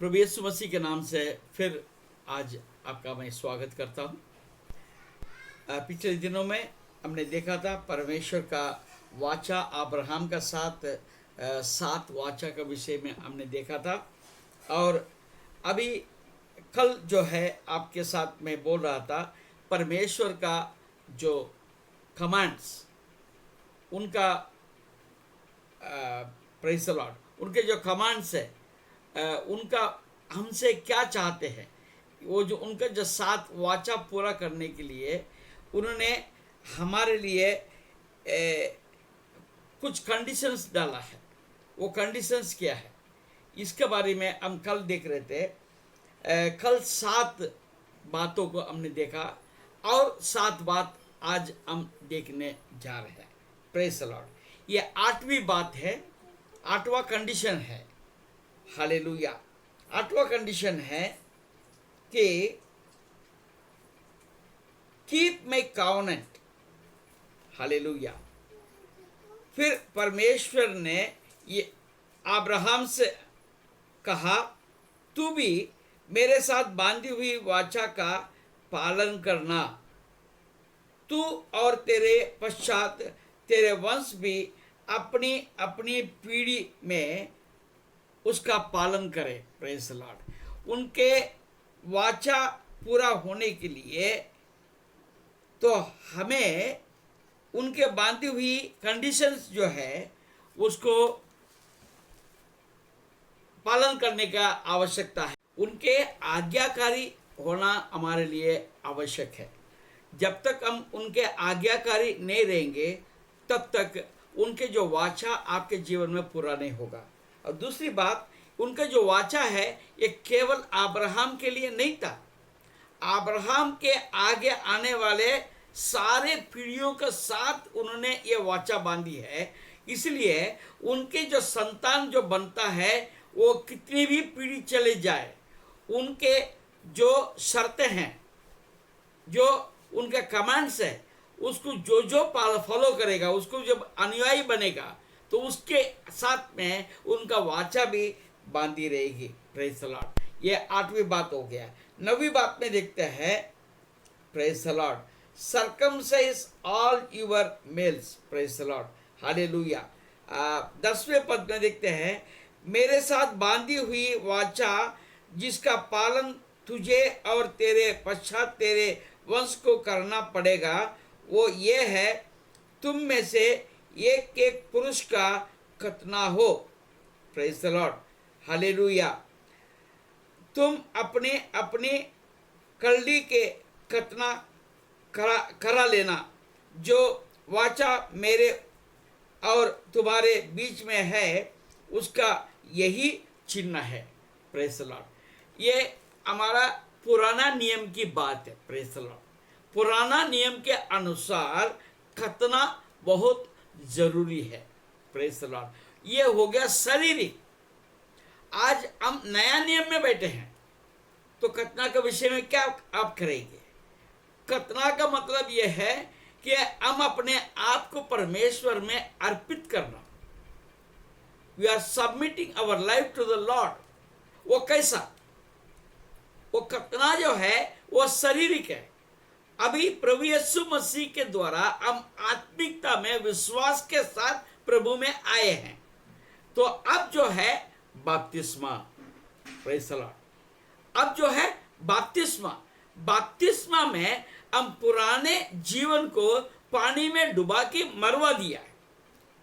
प्रभु यीशु मसीह के नाम से फिर आज आपका मैं स्वागत करता हूँ। पिछले दिनों में हमने देखा था परमेश्वर का वाचा अब्राहम का सात वाचा का विषय में हमने देखा था। और अभी कल जो है आपके साथ मैं बोल रहा था परमेश्वर का जो कमांड्स उनका प्रेज़ द लॉर्ड, उनके जो कमांड्स है उनका हमसे क्या चाहते हैं। वो जो उनका जो सात वाचा पूरा करने के लिए उन्होंने हमारे लिए कुछ कंडीशंस डाला है। वो कंडीशंस क्या है इसके बारे में हम कल देख रहे थे। कल 7 बातों को हमने देखा और 7 बात आज हम देखने जा रहे हैं। Praise the Lord. ये 8वीं बात है, 8वां कंडीशन है। हालेलुया। 8वां कंडीशन है कि कीप माय कॉवेनेंट। हालेलुया। फिर परमेश्वर ने ये अब्राहम से कहा, तू भी मेरे साथ बांधी हुई वाचा का पालन करना, तू और तेरे पश्चात तेरे वंश भी अपनी अपनी पीढ़ी में उसका पालन करे। Praise the Lord. उनके वाचा पूरा होने के लिए तो हमें उनके बांधी हुई कंडीशंस जो है उसको पालन करने का आवश्यकता है। उनके आज्ञाकारी होना हमारे लिए आवश्यक है। जब तक हम उनके आज्ञाकारी नहीं रहेंगे तब तक उनके जो वाचा आपके जीवन में पूरा नहीं होगा। और दूसरी बात, उनका जो वाचा है ये केवल अब्राहम के लिए नहीं था, अब्राहम के आगे आने वाले सारे पीढ़ियों के साथ उन्होंने ये वाचा बांधी है। इसलिए उनके जो संतान जो बनता है वो कितनी भी पीढ़ी चले जाए, उनके जो शर्तें हैं, जो उनके कमांड्स है, उसको जो जो फॉलो करेगा, उसको जब अनुयायी बनेगा तो उसके साथ में उनका वाचा भी बांधी रहेगी। Praise the Lord. ये 8वीं बात हो गया। 9वीं बात में देखते हैं, praise the Lord, circumcise all your males. Praise the Lord. Hallelujah. 10वें पद में देखते हैं, मेरे साथ बांधी हुई वाचा जिसका पालन तुझे और तेरे पश्चात तेरे वंश को करना पड़ेगा, वो ये है, तुम में से एक एक पुरुष का खतना हो। Praise the Lord. हालेलुया। तुम अपने अपनी कलड़ी के खतना करा लेना, जो वाचा मेरे और तुम्हारे बीच में है उसका यही चिन्ह है। Praise the Lord. ये हमारा पुराना नियम की बात है। Praise the Lord. पुराना नियम के अनुसार खतना बहुत जरूरी है। Praise the Lord. ये हो गया शारीरिक। आज हम नया नियम में बैठे हैं तो खतना के विषय में क्या आप करेंगे? खतना का मतलब यह है कि हम अपने आप को परमेश्वर में अर्पित करना। We are submitting our life to the Lord. वो कैसा? वो खतना जो है वो शारीरिक है। अभी प्रभु यीशु मसीह के द्वारा हम आत्मिकता में विश्वास के साथ प्रभु में आए हैं। तो अब जो है बपतिस्मा। Praise the Lord. अब जो है बपतिस्मा में हम पुराने जीवन को पानी में डुबा के मरवा दिया है।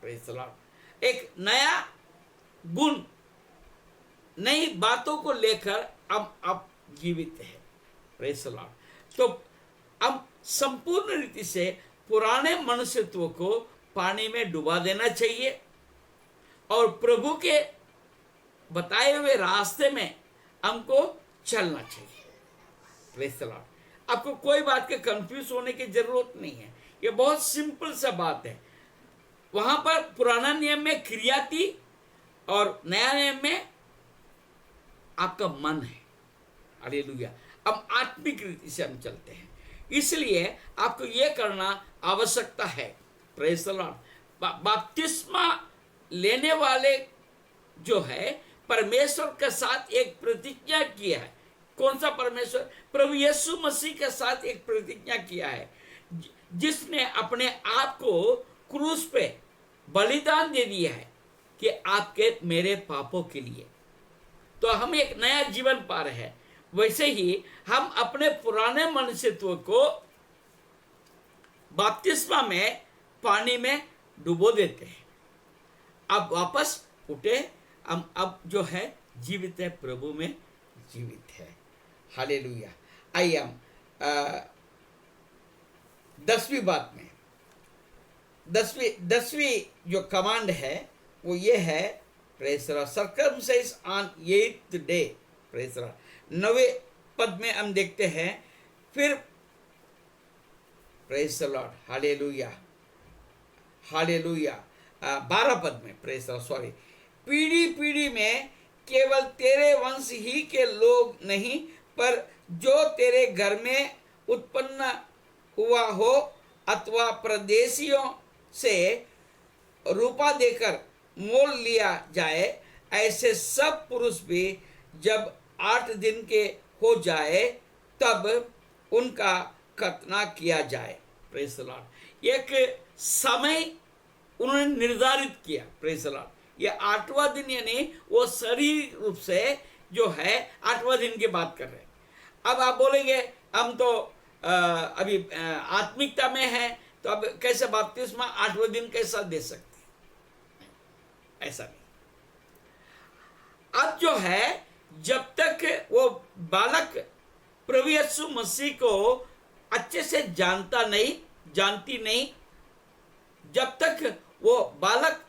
Praise the Lord. एक नया गुण, नई बातों को लेकर हम अब जीवित है। Praise the Lord. तो हम संपूर्ण रीति से पुराने मनुष्यत्व को पानी में डुबा देना चाहिए और प्रभु के बताए हुए रास्ते में हमको चलना चाहिए। Praise the Lord. आपको कोई बात के कंफ्यूज होने की जरूरत नहीं है। ये बहुत सिंपल सा बात है। वहां पर पुराना नियम में क्रिया थी और नया नियम में आपका मन है। हालेलुया। अब आत्मिक रीति से हम चलते हैं, इसलिए आपको यह करना आवश्यकता है। Praise the Lord. बपतिस्मा लेने वाले जो है परमेश्वर के साथ एक प्रतिज्ञा किया है। कौन सा परमेश्वर? प्रभु यीशु मसीह के साथ एक प्रतिज्ञा किया है, जिसने अपने आप को क्रूस पे बलिदान दे दिया है कि आपके मेरे पापों के लिए। तो हम एक नया जीवन पा रहे हैं। वैसे ही हम अपने पुराने मनुष्यत्व को बपतिस्मा में पानी में डुबो देते हैं। अब वापस उठे, हम अब जो है जीवित है, प्रभु में जीवित है। हालेलुया। आइए हम 10वीं बात में, 10वीं जो कमांड है वो ये है, praise the Lord, circumcise on 8th day. Praise the Lord. 9वें पद में हम देखते हैं, फिर praise the Lord, hallelujah hallelujah. 12 पद में, प्रेज द लॉर्ड, सॉरी, पीढ़ी पीढ़ी में केवल तेरे वंश ही के लोग नहीं, पर जो तेरे घर में उत्पन्न हुआ हो अथवा प्रदेशियों से रूपा देकर मोल लिया जाए, ऐसे सब पुरुष भी जब 8 दिन के हो जाए तब उनका खतना किया जाए। Praise the Lord. एक समय उन्होंने निर्धारित किया। Praise the Lord. ये 8वां दिन, यानी वो शरीर रूप से जो है 8वां दिन की बात कर रहे हैं। अब आप बोलेंगे हम तो अभी आत्मिकता में है, तो अब कैसे बपतिस्मा 8वें दिन कैसा दे सकते हैं? ऐसा नहीं। अब जो है, जब तक वो बालक प्रभु यीशु मसीह को अच्छे से जानती नहीं, जब तक वो बालक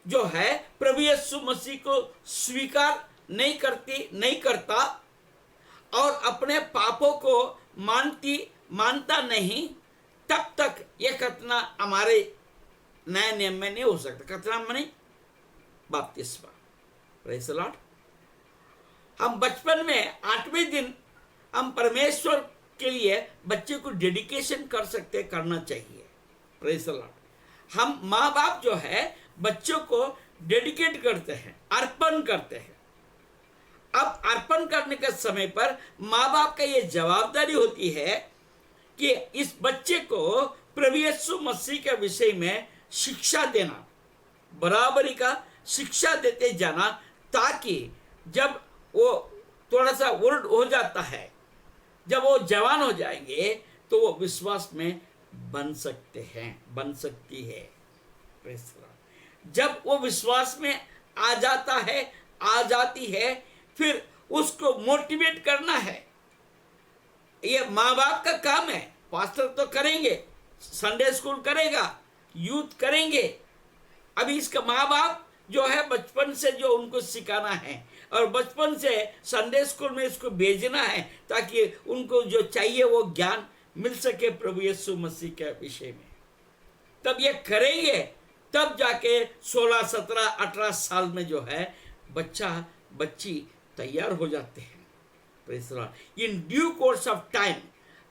जो है प्रभु यीशु मसीह को स्वीकार नहीं करता और अपने पापों को मानता नहीं, तब तक यह खतना हमारे नए नियम में नहीं हो सकता। खतना माने बपतिस्मा। Praise the Lord. हम बचपन में 8वें दिन हम परमेश्वर के लिए बच्चे को डेडिकेशन करना चाहिए। Praise the Lord. हम माँ बाप जो है बच्चों को डेडिकेट करते हैं, अर्पण करते हैं। अब अर्पण करने के समय पर माँ बाप का ये जवाबदारी होती है कि इस बच्चे को प्रभु यीशु मसीह के विषय में शिक्षा देना, बराबरी का शिक्षा देते जाना, ताकि जब वो थोड़ा सा उल्ट हो जाता है, जब वो जवान हो जाएंगे, तो वो विश्वास में बन सकती है। जब वो विश्वास में आ जाती है, फिर उसको मोटिवेट करना है। ये माँ बाप का काम है। पास्टर तो करेंगे, संडे स्कूल करेगा, यूथ करेंगे। अभी इसका माँ बाप जो है बचपन से जो उनको सिखाना है और बचपन से संडे स्कूल में इसको भेजना है, ताकि उनको जो चाहिए वो ज्ञान मिल सके प्रभु यीशु मसीह के विषय में। तब ये करेंगे, तब जाके 16, 17, 18 साल में जो है बच्ची तैयार हो जाते हैं। Praise the Lord. In due course of time,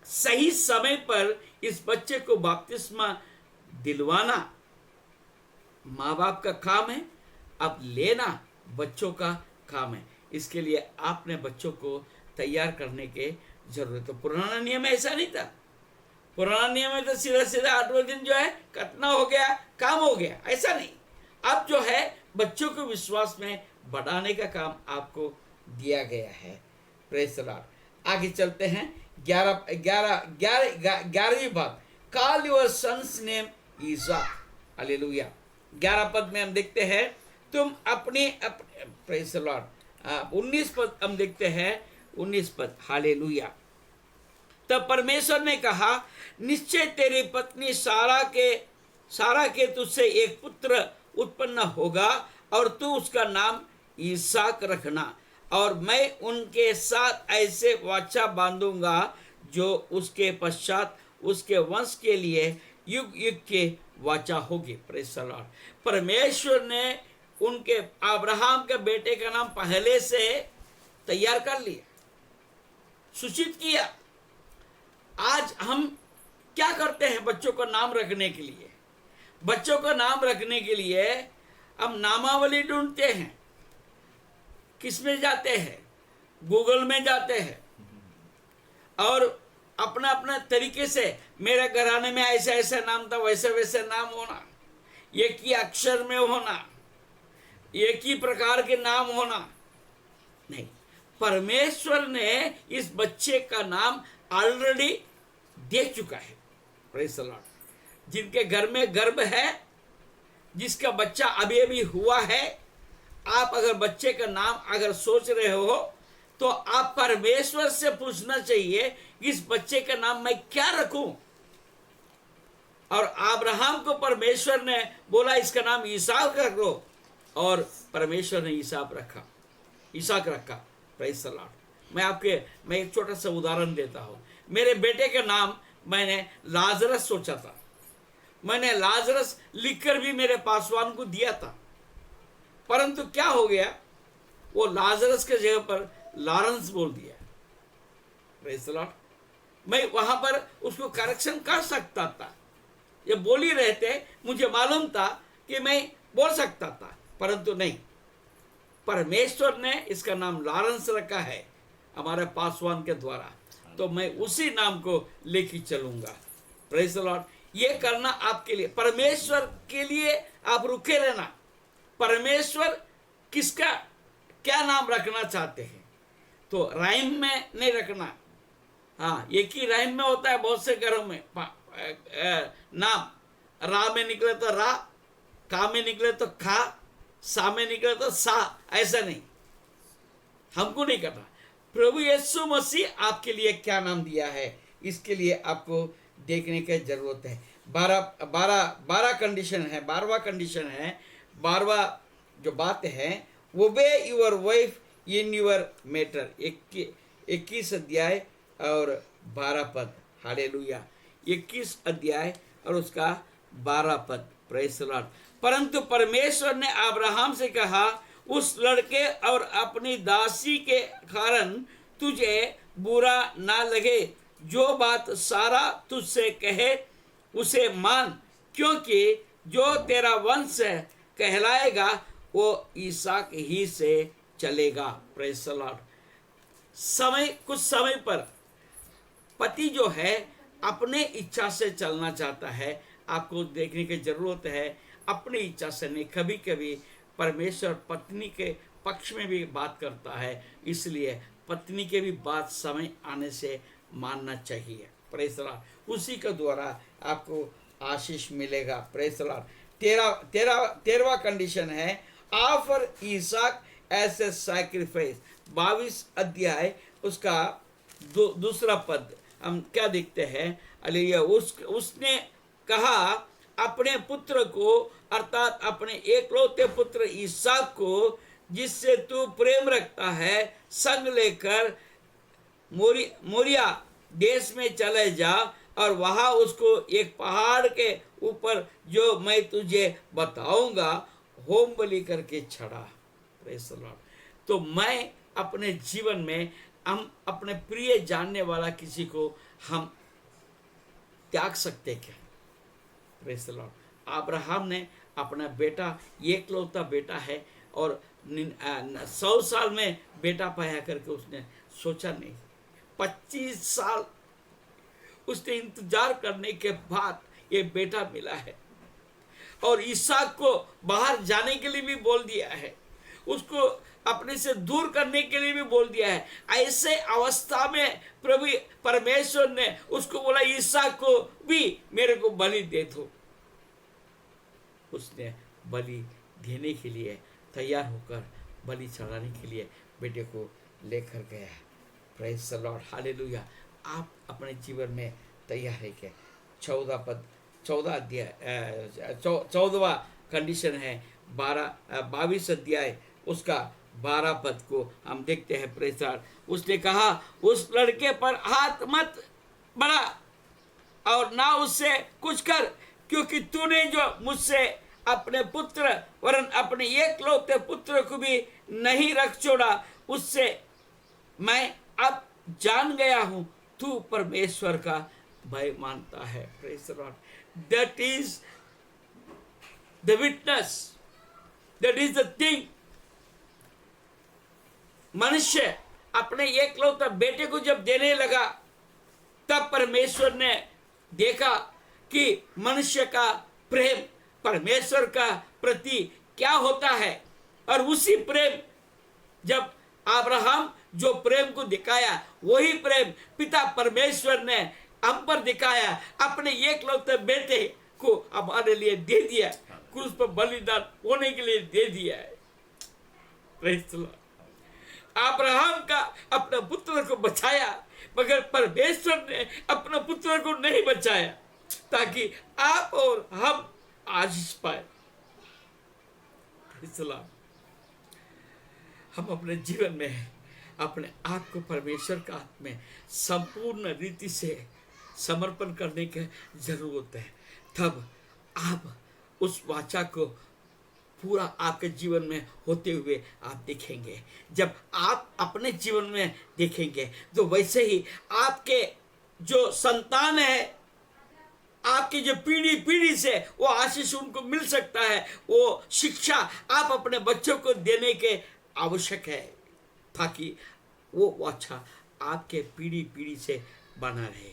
सही समय पर इस बच्चे को बपतिस्मा दिलवाना माँ बाप का काम है। अब लेना बच्चों का काम है। इसके लिए आपने बच्चों को तैयार करने की जरूरत है। पुराना नियम ऐसा नहीं था। पुराना नियम में तो सीधा 8वें दिन जो है खतना हो गया, काम हो गया, ऐसा नहीं। अब जो है बच्चों को विश्वास में बढ़ाने का काम आपको दिया गया है। Praise the Lord. आगे चलते हैं। 11वीं बात, call your sons name Isaac. Hallelujah. 11 पद में हम देखते हैं, तुम अपने प्रेज़ द लॉर्ड। 19 पद हम देखते हैं, 19 पद। हालेलुया। तब परमेश्वर ने कहा, निश्चय तेरी पत्नी सारा के तुझसे एक पुत्र उत्पन्न होगा और तू उसका नाम ईसाक रखना, और मैं उनके साथ ऐसे वाचा बांधूंगा जो उसके पश्चात उसके वंश के लिए युग युग के वाचा होगी। Praise the Lord. परमेश्वर ने उनके अब्राहम के बेटे का नाम पहले से तैयार कर लिया, सूचित किया। आज हम क्या करते हैं बच्चों को नाम रखने के लिए? बच्चों को नाम रखने के लिए हम नामावली ढूंढते हैं। किस में जाते हैं? गूगल में जाते हैं और अपना अपना तरीके से, मेरे घराने में ऐसा ऐसा नाम था, वैसे वैसे नाम होना, एक ही अक्षर में होना, एक ही प्रकार के नाम होना नहीं। परमेश्वर ने इस बच्चे का नाम ऑलरेडी दे चुका है। Praise the Lord. जिनके घर में गर्भ है, जिसका बच्चा अभी अभी हुआ है, आप अगर बच्चे का नाम अगर सोच रहे हो तो आप परमेश्वर से पूछना चाहिए इस बच्चे का नाम मैं क्या रखूं। और अब्राहम को परमेश्वर ने बोला इसका नाम इसहाक रखो, और परमेश्वर ने इसहाक रखा। Praise the Lord. मैं एक छोटा सा उदाहरण देता हूं। मेरे बेटे का नाम मैंने लाजरस सोचा था। मैंने लाजरस लिखकर भी मेरे पासवान को दिया था, परंतु क्या हो गया, वो लाजरस के जगह पर लॉरेंस बोल दिया। Praise the Lord. मैं वहां पर उसको करेक्शन कर सकता था, ये बोल ही रहे थे, मुझे मालूम था कि मैं बोल सकता था, परंतु नहीं, परमेश्वर ने इसका नाम लॉरेंस रखा है हमारे पासवान के द्वारा, तो मैं उसी नाम को लेके चलूंगा। Praise the Lord. ये करना आपके लिए, परमेश्वर के लिए आप रुके रहना। परमेश्वर किसका क्या नाम रखना चाहते हैं, तो राइम में नहीं रखना। हाँ, एक ही राइम में होता है बहुत से घरों में नाम। रा में निकले तो रा, का में निकले तो खा, सा में निकले तो सा, ऐसा नहीं, हमको नहीं करना। प्रभु यीशु मसीह आपके लिए क्या नाम दिया है, इसके लिए आपको देखने की जरूरत है। 12 कंडीशन है, 12वां कंडीशन है, 12वां जो बात है, ओबे your wife in your matter. 21 अध्याय और 12 पद। हालेलुया। 21 अध्याय और उसका 12 पद। Praise the Lord. परंतु परमेश्वर ने अब्राहम से कहा, उस लड़के और अपनी दासी के कारण तुझे बुरा ना लगे, जो बात सारा तुझसे कहे उसे मान, क्योंकि जो तेरा वंश कहलाएगा वो इसहाक ही से चलेगा। Praise the Lord. कुछ समय पर पति जो है अपने इच्छा से चलना चाहता है, आपको देखने की जरूरत है, अपनी इच्छा से नहीं। कभी कभी परमेश्वर पत्नी के पक्ष में भी बात करता है, इसलिए पत्नी के भी बात समय आने से मानना चाहिए। Praise the Lord. उसी के द्वारा आपको आशीष मिलेगा। Praise the Lord. 13वां कंडीशन है, ऑफर इसहाक एज ए सैक्रिफाइस। 22 अध्याय उसका दूसरा पद हम क्या देखते हैं। हालेलुया। उसने कहा अपने पुत्र को, अर्थात अपने एकलौते पुत्र इसहाक को, जिससे तू प्रेम रखता है, संग लेकर मोरिया देश में चले जा और वहां उसको एक पहाड़ के ऊपर जो मैं तुझे बताऊंगा होम बलि करके चढ़ा। Praise the Lord. तो मैं अपने जीवन में हम अपने प्रिय जानने वाला किसी को हम त्याग सकते क्या? Praise the Lord. अब्राहम ने अपना बेटा, एकलौता बेटा है, और 100 साल में बेटा पाया करके उसने सोचा नहीं। 25 साल उसने इंतजार करने के बाद ये बेटा मिला है, और इसहाक को बाहर जाने के लिए भी बोल दिया है, उसको अपने से दूर करने के लिए भी बोल दिया है। ऐसे अवस्था में प्रभु परमेश्वर ने उसको बोला इसहाक को भी मेरे को बलि दे दो। उसने बलि देने के लिए तैयार होकर बलि चढ़ाने के लिए बेटे को लेकर गया। Praise the Lord. हालेलुया। आप अपने जीवन में तैयार है क्या? 14 पद, 14 अध्याय, 14वां कंडीशन है, 22 अध्याय उसका 12 पद को हम देखते हैं। Praise the Lord. उसने कहा उस लड़के पर हाथ मत बढ़ा और ना उससे कुछ कर, क्योंकि तूने जो मुझसे अपने पुत्र वरन अपने एकलौते पुत्र को भी नहीं रख छोड़ा, उससे मैं अब जान गया हूं तू परमेश्वर का भय मानता है। Praise the Lord. That is the witness, that is the thing मनुष्य अपने एकलौता बेटे को जब देने लगा, तब परमेश्वर ने देखा कि मनुष्य का प्रेम परमेश्वर का प्रति क्या होता है। और उसी प्रेम, जब अब्राहम जो प्रेम को दिखाया, वही प्रेम पिता परमेश्वर ने हम पर दिखाया, अपने एकलौते बेटे को हमारे लिए दे दिया, क्रूस पर बलिदान होने के लिए दे दिया है। Praise the Lord. अब्राहम का अपने पुत्र को बचाया, मगर परमेश्वर ने अपने पुत्र को नहीं बचाया, ताकि आप और हम आशीष पाए। Praise the Lord. हम अपने जीवन में अपने आप को परमेश्वर का हाथ में संपूर्ण रीति से समर्पण करने की जरूरत है। तब आप उस वाचा को पूरा आपके जीवन में होते हुए आप देखेंगे। जब आप अपने जीवन में देखेंगे तो वैसे ही आपके जो संतान है, आपकी जो पीढ़ी पीढ़ी से वो आशीष उनको मिल सकता है। वो शिक्षा आप अपने बच्चों को देने के आवश्यक है, ताकि वो वाचा आपके पीढ़ी पीढ़ी से बना रहे।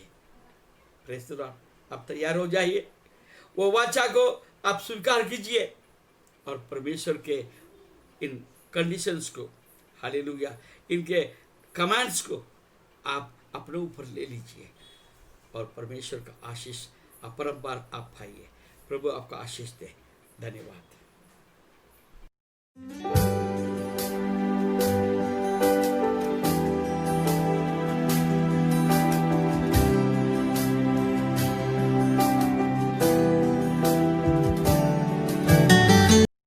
Praise the Lord. आप तैयार हो जाइए, वो वाचा को आप स्वीकार कीजिए और परमेश्वर के इन कंडीशंस को, हालेलुया, इनके कमांड्स को आप अपने ऊपर ले लीजिए और परमेश्वर का आशीष अपरंपार आप पाइए। प्रभु आपका आशीष दे। धन्यवाद।